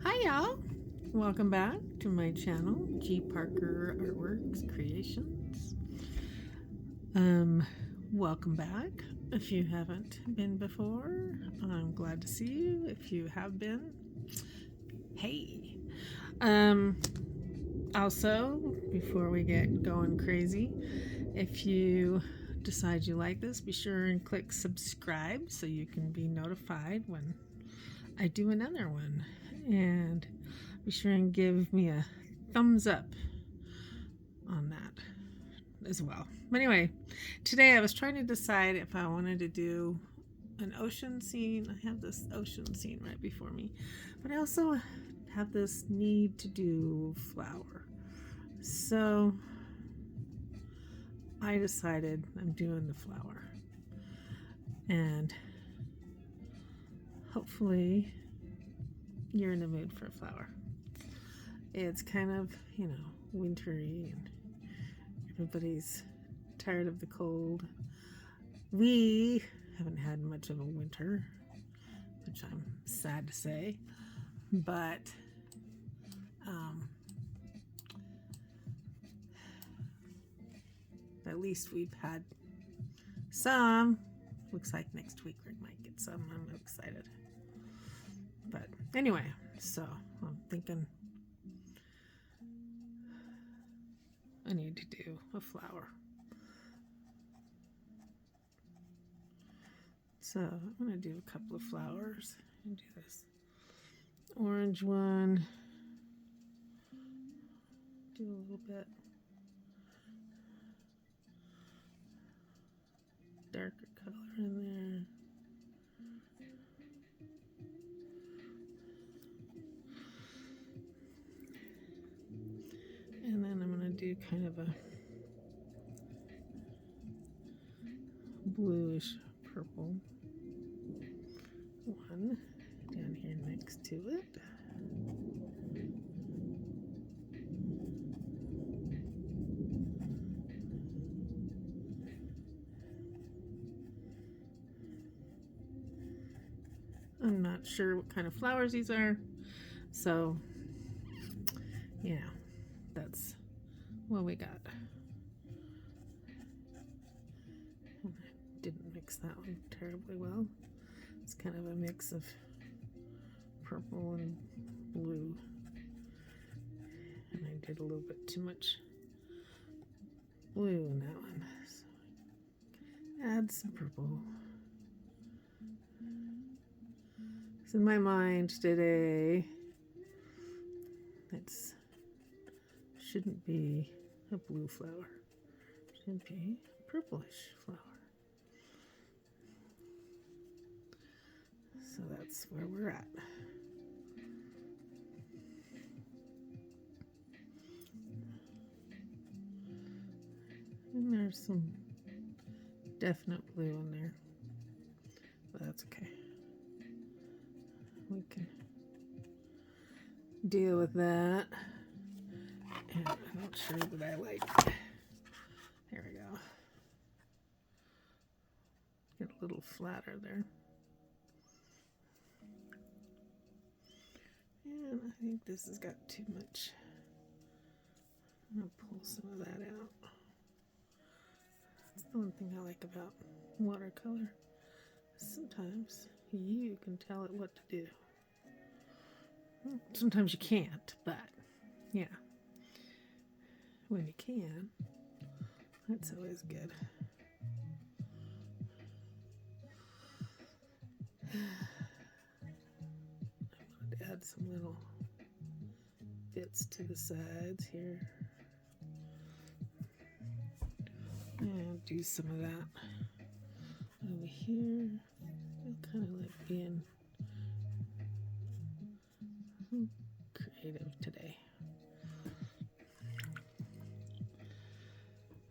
Hi y'all! Welcome back to my channel, G Parker Artworks Creations. Welcome back. If you haven't been before, I'm glad to see you. If you have been, hey. Also, before we get going crazy, if you decide you like this, be sure and click subscribe so you can be notified when I do another one. And be sure and give me a thumbs up on that as well. But anyway, today I was trying to decide if I wanted to do an ocean scene. I have this ocean scene right before me, but I also have this need to do flower. So I decided I'm doing the flower, and hopefully you're in the mood for a flower. It's kind of, wintry, and everybody's tired of the cold. We haven't had much of a winter, which I'm sad to say, but at least we've had some. Looks like next week we might get some. I'm excited. But anyway, so I'm thinking I need to do a flower. So I'm going to do a couple of flowers and do this orange one. Do a little bit darker color in there. And then I'm going to do kind of a bluish purple one down here next to it. I'm not sure what kind of flowers these are, so yeah, that's what we got. I didn't mix that one terribly well. It's kind of a mix of purple and blue, and I did a little bit too much blue in that one, so add some purple. In my mind today, it shouldn't be a blue flower. It should be a purplish flower. So that's where we're at. And there's some definite blue in there, but that's okay. We can deal with that. And I'm not sure that I like. There we go. Get a little flatter there. And I think this has got too much. I'm going to pull some of that out. That's the one thing I like about watercolor. Sometimes you can tell it what to do. Sometimes you can't, but yeah, when you can, that's always good. I'm going to add some little bits to the sides here. And do some of that over here. I kind of like being creative today.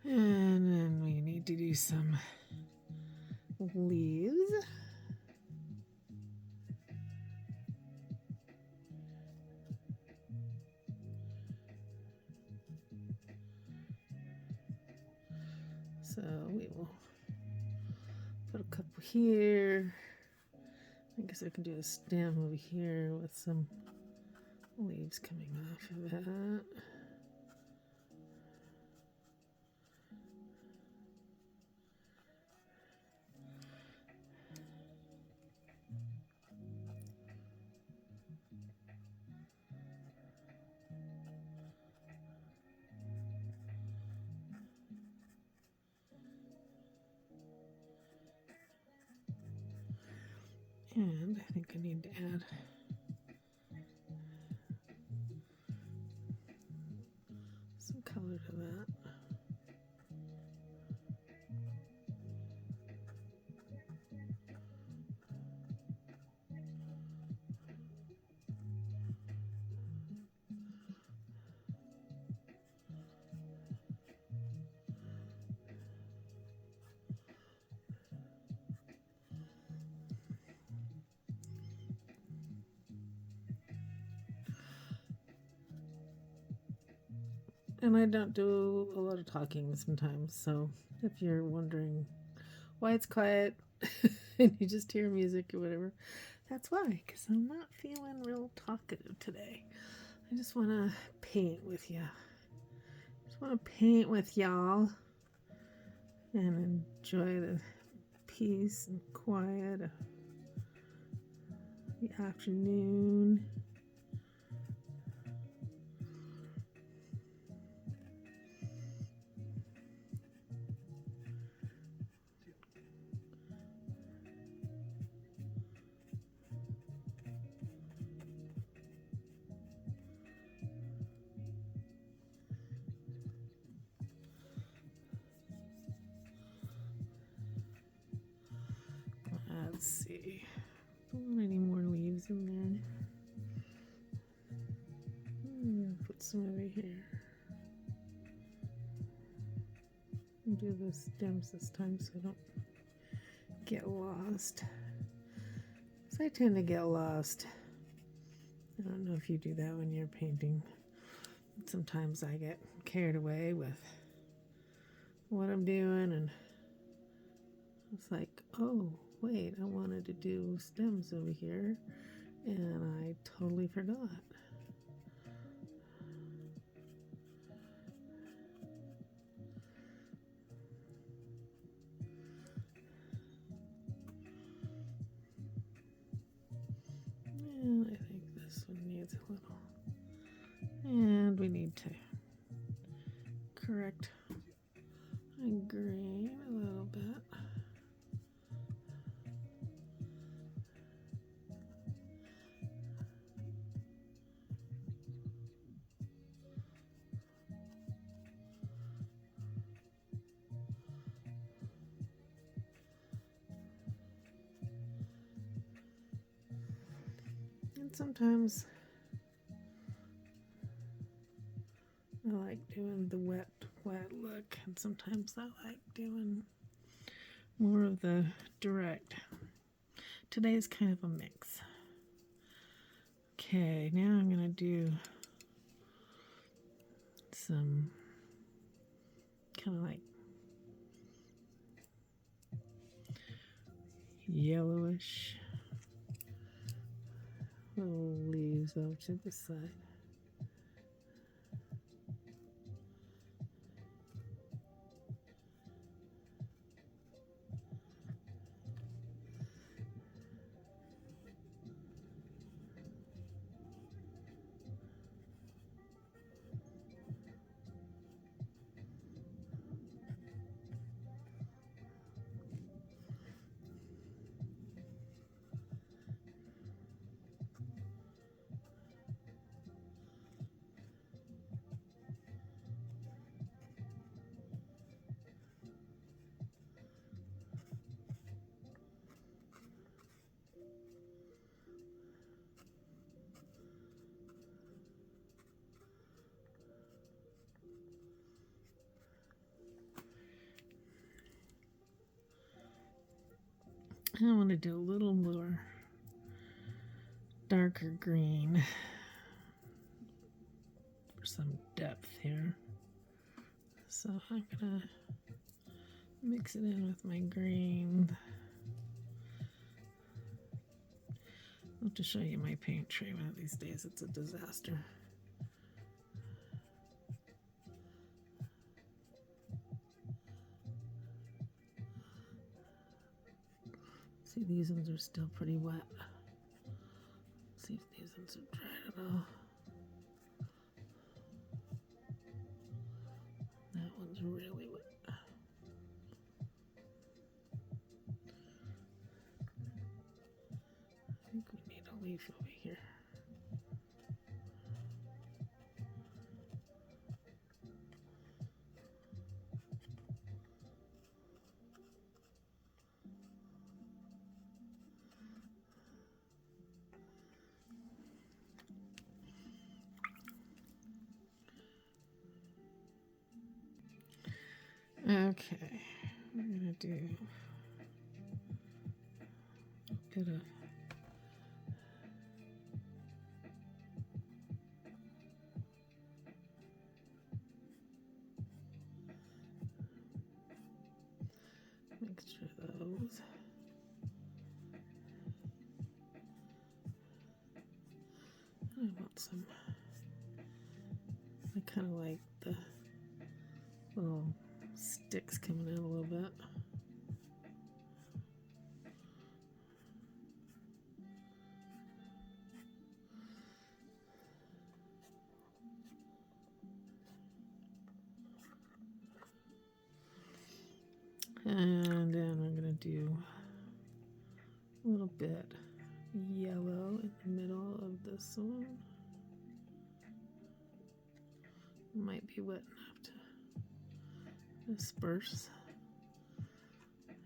And then we need to do some leaves. So we will put a couple here. I guess I can do a stem over here with some leaves coming off of it. And I think I need to add some color to that. And I don't do a lot of talking sometimes, so if you're wondering why it's quiet and you just hear music or whatever, that's why, because I'm not feeling real talkative today. I just want to paint with you. Just want to paint with y'all and enjoy the peace and quiet of the afternoon. Let's see. Don't want any more leaves in there. Put some over here. I'll do the stems this time so I don't get lost. So I tend to get lost. I don't know if you do that when you're painting. Sometimes I get carried away with what I'm doing, and it's like, oh, wait, I wanted to do stems over here, and I totally forgot. And I think this one needs a little, and we need to correct my green a little bit. And sometimes I like doing the wet look, and sometimes I like doing more of the direct. Today is kind of a mix. Okay, now I'm gonna do some kind of like yellowish little leaves over to the side. I want to do a little more darker green for some depth here. So I'm gonna mix it in with my green. I'll have to show you my paint tray one of these days. It's a disaster. See, these ones are still pretty wet. Let's see if these ones are dried at all. That one's really wet. I think we need a leaf over here. Okay, we're gonna do a bit of mixture of those. I want some. I kind of like the little sticks coming out a little bit. And then I'm going to do a little bit yellow in the middle of this one. Might be wet enough to disperse.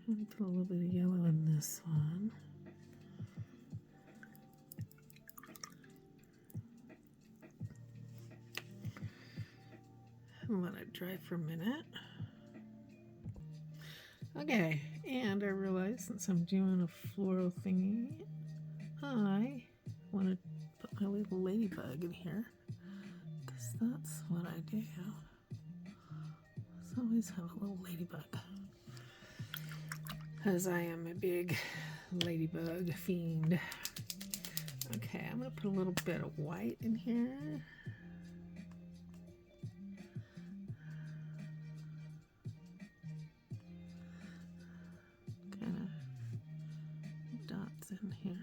And put a little bit of yellow in this one. And let it dry for a minute. Okay, and I realized since I'm doing a floral thingy, I want to put my little ladybug in here, because that's what I do. I always have a little ladybug, because I am a big ladybug fiend. Okay, I'm going to put a little bit of white in here. In here.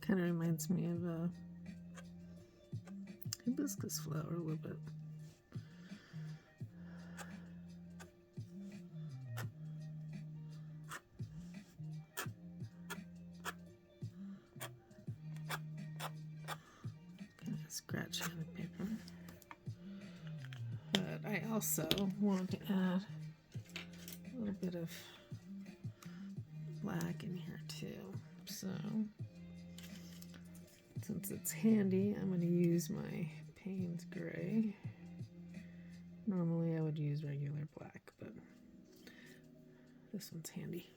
Kind of reminds me of a hibiscus flower a little bit. Kind of scratchy on the paper. But I also want to add a little bit of black in here too. So since it's handy, I'm going to use my Payne's gray. Normally I would use regular black, but this one's handy.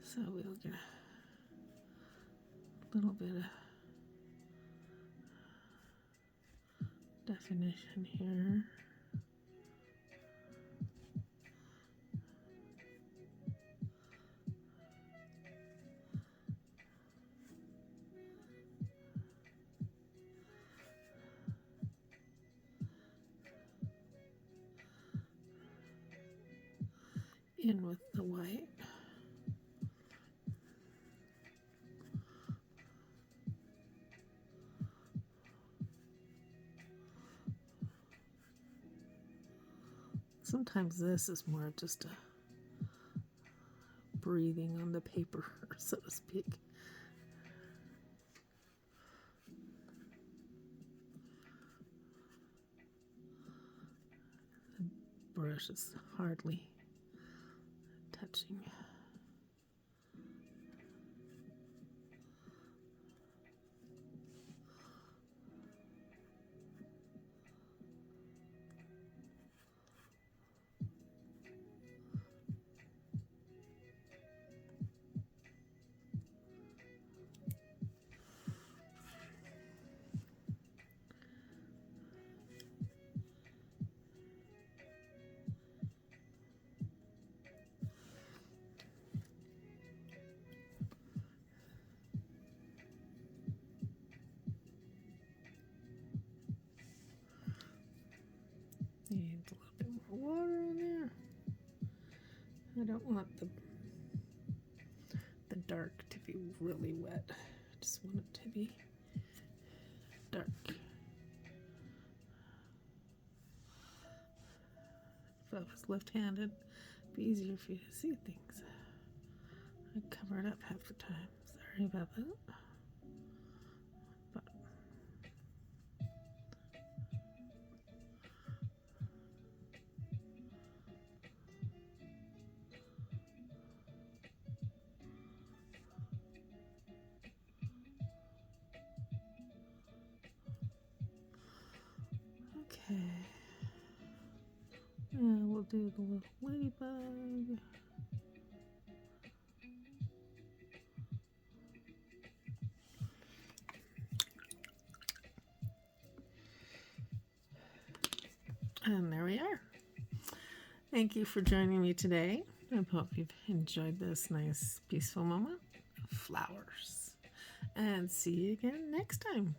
So we'll get a little bit of definition here. In with the white. Sometimes this is more just a breathing on the paper, so to speak. The brush is hardly touching. a little bit more water in there. I don't want the dark to be really wet. I just want it to be dark. If I was left-handed, it'd be easier for you to see things. I cover it up half the time. Sorry about that. But okay. Yeah, we'll do the little ladybug. And there we are. Thank you for joining me today. I hope you've enjoyed this nice, peaceful moment of flowers. And see you again next time.